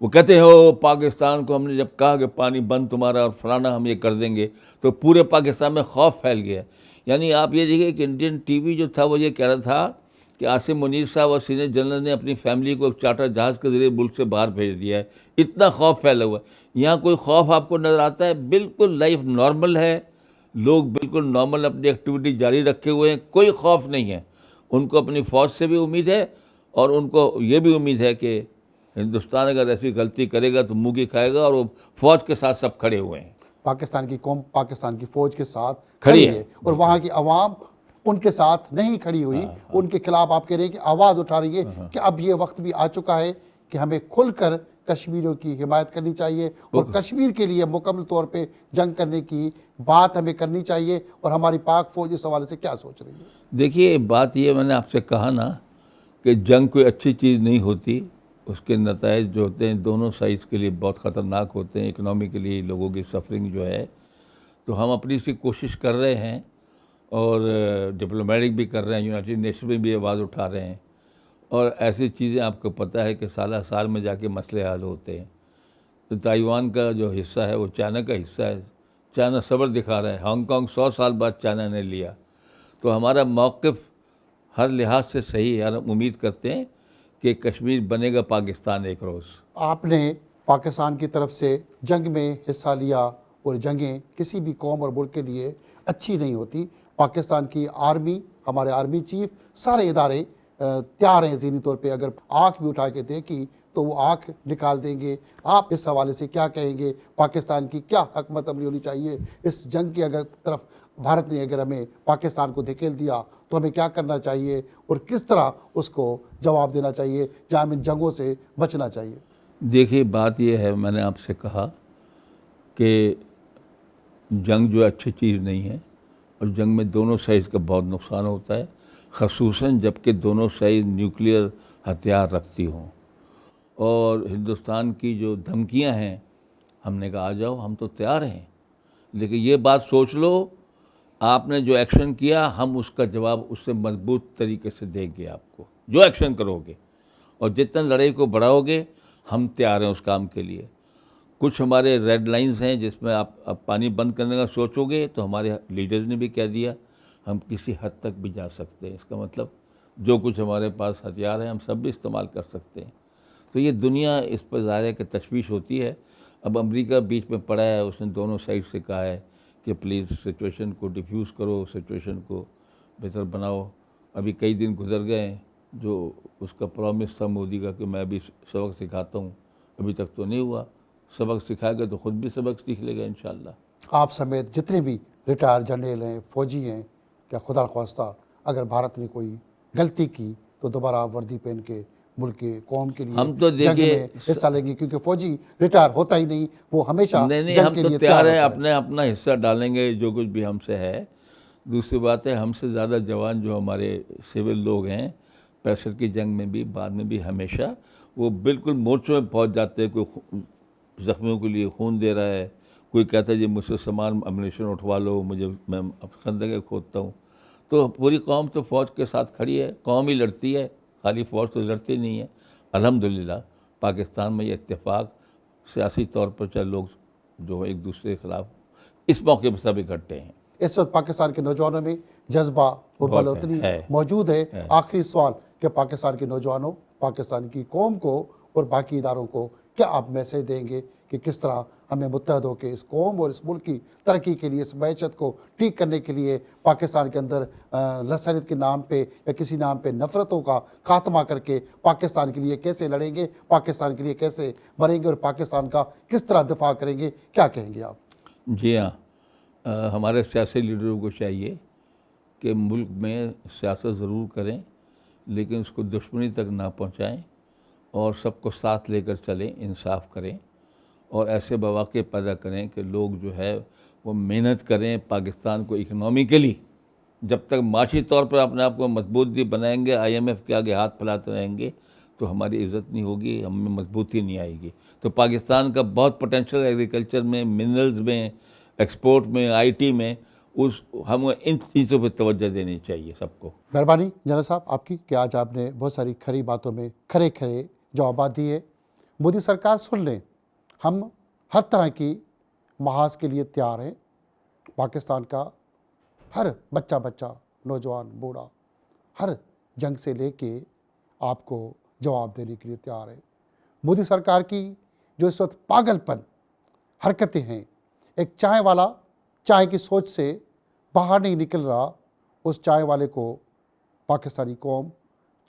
वो कहते हैं, हो पाकिस्तान को हमने जब कहा कि पानी बंद तुम्हारा और फलाना हम ये कर देंगे, तो पूरे पाकिस्तान में खौफ फैल गया। यानी आप ये देखिए कि इंडियन टीवी जो था वो ये कह रहा था कि आसिम मुनीर साहब और सीनियर जनरल ने अपनी फैमिली को एक चार्टर जहाज़ के ज़रिए मुल्क से बाहर भेज दिया है। इतना खौफ फैला हुआ है। यहाँ कोई खौफ आपको नज़र आता है? बिल्कुल लाइफ नॉर्मल है, लोग बिल्कुल नॉर्मल अपनी एक्टिविटी जारी रखे हुए हैं, कोई खौफ नहीं है। उनको अपनी फ़ौज से भी उम्मीद है, और उनको ये भी उम्मीद है कि हिंदुस्तान अगर ऐसी गलती करेगा तो मुँह की खाएगा, और वो फ़ौज के साथ सब खड़े हुए हैं। पाकिस्तान की कौम पाकिस्तान की फ़ौज के साथ खड़ी खड़ी है। है, और वहाँ की आवाम उनके साथ नहीं खड़ी हुई। उनके खिलाफ आप कह रहे हैं कि आवाज़ उठा रही है कि अब ये वक्त भी आ चुका है कि हमें खुलकर कश्मीरियों की हिमायत करनी चाहिए, और कश्मीर के लिए मुकम्मल तौर पे जंग करने की बात हमें करनी चाहिए। और हमारी पाक फ़ौज इस हवाले से क्या सोच रही है? देखिए, बात ये मैंने आपसे कहा ना कि जंग कोई अच्छी चीज़ नहीं होती। उसके नताइज जो होते हैं दोनों साइड के लिए बहुत ख़तरनाक होते हैं। इकनॉमिकली लोगों की सफरिंग जो है, तो हम अपनी सी कोशिश कर रहे हैं, और डिप्लोमेटिक भी कर रहे हैं, यूनाइटेड नेशन में भी आवाज़ उठा रहे हैं। और ऐसी चीज़ें आपको पता है कि साल में जाके मसले हल होते हैं। तो ताइवान का जो हिस्सा है वो चाइना का हिस्सा है, चाइना सब्र दिखा रहा है। हांगकांग 100 साल बाद चाइना ने लिया, तो हमारा मौक़िफ़ हर लिहाज से सही है। हम उम्मीद करते हैं कि कश्मीर बनेगा पाकिस्तान एक रोज़। आपने पाकिस्तान की तरफ से जंग में हिस्सा लिया, और जंगें किसी भी कौम और मुल्क के लिए अच्छी नहीं होती। पाकिस्तान की आर्मी, हमारे आर्मी चीफ, सारे इदारे तैयार हैं ज़हनी तौर पे, अगर आँख भी उठा के देखी तो वो आँख निकाल देंगे। आप इस हवाले से क्या कहेंगे? पाकिस्तान की क्या हकमत अमली होनी चाहिए इस जंग की अगर तरफ भारत ने अगर हमें पाकिस्तान को धकेल दिया तो हमें क्या करना चाहिए और किस तरह उसको जवाब देना चाहिए, जहाँ हमें जंगों से बचना चाहिए? देखिए, बात यह है, मैंने आपसे कहा कि जंग जो अच्छी चीज़ नहीं है और जंग में दोनों साइड का बहुत नुकसान होता है, ख़ुसूसन जबकि दोनों साइड न्यूक्लियर हथियार रखती हों। और हिंदुस्तान की जो धमकियां हैं, हमने कहा आ जाओ, हम तो तैयार हैं, लेकिन ये बात सोच लो, आपने जो एक्शन किया हम उसका जवाब उससे मजबूत तरीके से देंगे आपको, जो एक्शन करोगे। और जितना लड़ाई को बढ़ाओगे, हम तैयार हैं उस काम के लिए। कुछ हमारे रेड लाइंस हैं जिसमें आप पानी बंद करने का सोचोगे तो हमारे लीडर्स ने भी कह दिया हम किसी हद तक भी जा सकते हैं। इसका मतलब जो कुछ हमारे पास हथियार हैं हम सब भी इस्तेमाल कर सकते हैं। तो ये दुनिया इस पर ज़ाहिर है कि तशवीश होती है। अब अमेरिका बीच में पड़ा है, उसने दोनों साइड से कहा है कि प्लीज़ सिचुएशन को डिफ्यूज़ करो, सिचुएशन को बेहतर बनाओ। अभी कई दिन गुजर गए हैं, जो उसका प्रॉमिस था मोदी का कि मैं भी सबक सिखाता हूँ, अभी तक तो नहीं हुआ। सबक सिखाएगा तो ख़ुद भी सबक सीख लेगा इंशाअल्लाह। आप समेत जितने भी रिटायर्ड जनरल हैं, फौजी हैं, क्या खुदा ख्वास्ता अगर भारत ने कोई गलती की तो दोबारा वर्दी पहन के मुल्क के कौम के लिए हम तो जंग देखिए में हिस्सा लेंगे, क्योंकि फौजी रिटायर होता ही नहीं, वो हमेशा नहीं, जंग हम के तो लिए तैयार हैं, होता है। अपने अपना हिस्सा डालेंगे जो कुछ भी हमसे है। दूसरी बात है, हमसे ज़्यादा जवान जो हमारे सिविल लोग हैं 65 की जंग में भी, बाद में भी, हमेशा वो बिल्कुल मोर्चों में पहुंच जाते हैं। कोई ज़ख्मियों के लिए खून दे रहा है, कोई कहता है जी मुझसे सामान अम्यूनिशन उठवा लो, मैं खंदकें खोदता हूँ। तो पूरी कौम तो फ़ौज के साथ खड़ी है, कौम ही लड़ती है, खाली फ़ौज तो लड़ती नहीं है। अल्हम्दुलिल्लाह पाकिस्तान में ये इत्तेफाक सियासी तौर पर चाहे लोग जो है एक दूसरे के खिलाफ इस मौके पर सब इकट्ठे हैं। इस वक्त पाकिस्तान के नौजवानों में जज्बा और बहुत बलोतनी है। मौजूद है। आखिरी सवाल कि पाकिस्तान के नौजवानों, पाकिस्तान की कौम को और बाकी इदारों को क्या आप मैसेज देंगे कि किस तरह हमें मुत्तहद होकर इस कौम और इस मुल्क की तरक्की के लिए, इस मैशत को ठीक करने के लिए पाकिस्तान के अंदर लसनियत के नाम पे या किसी नाम पे नफ़रतों का खात्मा करके पाकिस्तान के लिए कैसे लड़ेंगे, पाकिस्तान के लिए कैसे मरेंगे और पाकिस्तान का किस तरह दिफा करेंगे, क्या कहेंगे आप? जी हाँ, हमारे सियासी लीडरों को चाहिए कि मुल्क में सियासत ज़रूर करें, लेकिन उसको दुश्मनी तक ना पहुँचाएँ और सबको साथ लेकर चलें, इंसाफ करें और ऐसे मौक़े पैदा करें कि लोग जो है वो मेहनत करें पाकिस्तान को इकनॉमिकली। जब तक माशी तौर पर अपने आप को मजबूत नहीं बनाएंगे, IMF के आगे हाथ फैलाते रहेंगे तो हमारी इज़्ज़त नहीं होगी, हम में मजबूती नहीं आएगी। तो पाकिस्तान का बहुत पोटेंशियल एग्रीकल्चर में, मिनरल्स में, एक्सपोर्ट में, IT में, हम इन चीज़ों पर तवज्जो देनी चाहिए सबको। मेहरबानी जनरल साहब आपकी कि आज आपने बहुत सारी खरी बातों में खरे खरे जवाब दिए। मोदी सरकार सुन लें, हम हर तरह की महाज के लिए तैयार हैं। पाकिस्तान का हर बच्चा, नौजवान, बूढ़ा, हर जंग से लेके आपको जवाब देने के लिए तैयार है। मोदी सरकार की जो इस वक्त पागलपन हरकतें हैं, एक चाय वाला चाय की सोच से बाहर नहीं निकल रहा, उस चाय वाले को पाकिस्तानी कौम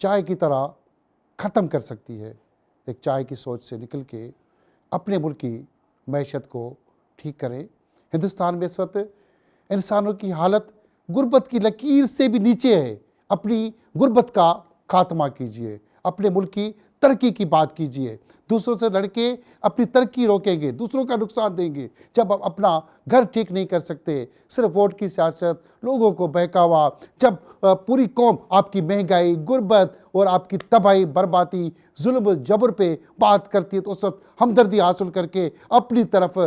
चाय की तरह ख़त्म कर सकती है। एक चाय की सोच से निकल के अपने मुल्क की मैशत को ठीक करें। हिंदुस्तान में इस वक्त इंसानों की हालत गुर्बत की लकीर से भी नीचे है। अपनी गुर्बत का खात्मा कीजिए, अपने मुल्क की तरक्की की बात कीजिए। दूसरों से लड़के अपनी तरक्की रोकेंगे, दूसरों का नुकसान देंगे। जब आप अपना घर ठीक नहीं कर सकते, सिर्फ वोट की सियासत, लोगों को बहकावा, जब पूरी कौम आपकी महंगाई, गुर्बत और आपकी तबाही, बर्बादी, जुल्म जबर पे बात करती है, तो उस वक्त हमदर्दी हासिल करके अपनी तरफ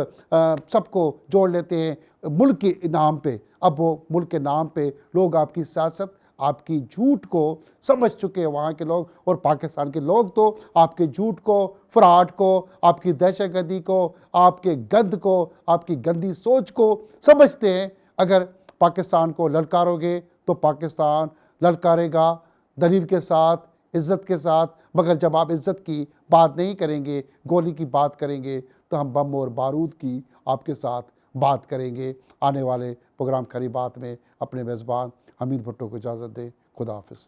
सबको जोड़ लेते हैं मुल्क के नाम पे। अब वो मुल्क के नाम पे लोग आपकी सियासत, आपकी झूठ को समझ चुके हैं वहाँ के लोग, और पाकिस्तान के लोग तो आपके झूठ को, फ्रॉड को, आपकी दहशतगर्दी को, आपके गंद को, आपकी गंदी सोच को समझते हैं। अगर पाकिस्तान को ललकारोगे तो पाकिस्तान ललकारेगा दलील के साथ, इज़्ज़त के साथ। मगर जब आप इज़्ज़त की बात नहीं करेंगे, गोली की बात करेंगे, तो हम बम और बारूद की आपके साथ बात करेंगे। आने वाले प्रोग्राम खरी बात में अपने मेज़बान हमीद भुट्टो को इजाज़त दें। खुदा हाफ़िज़।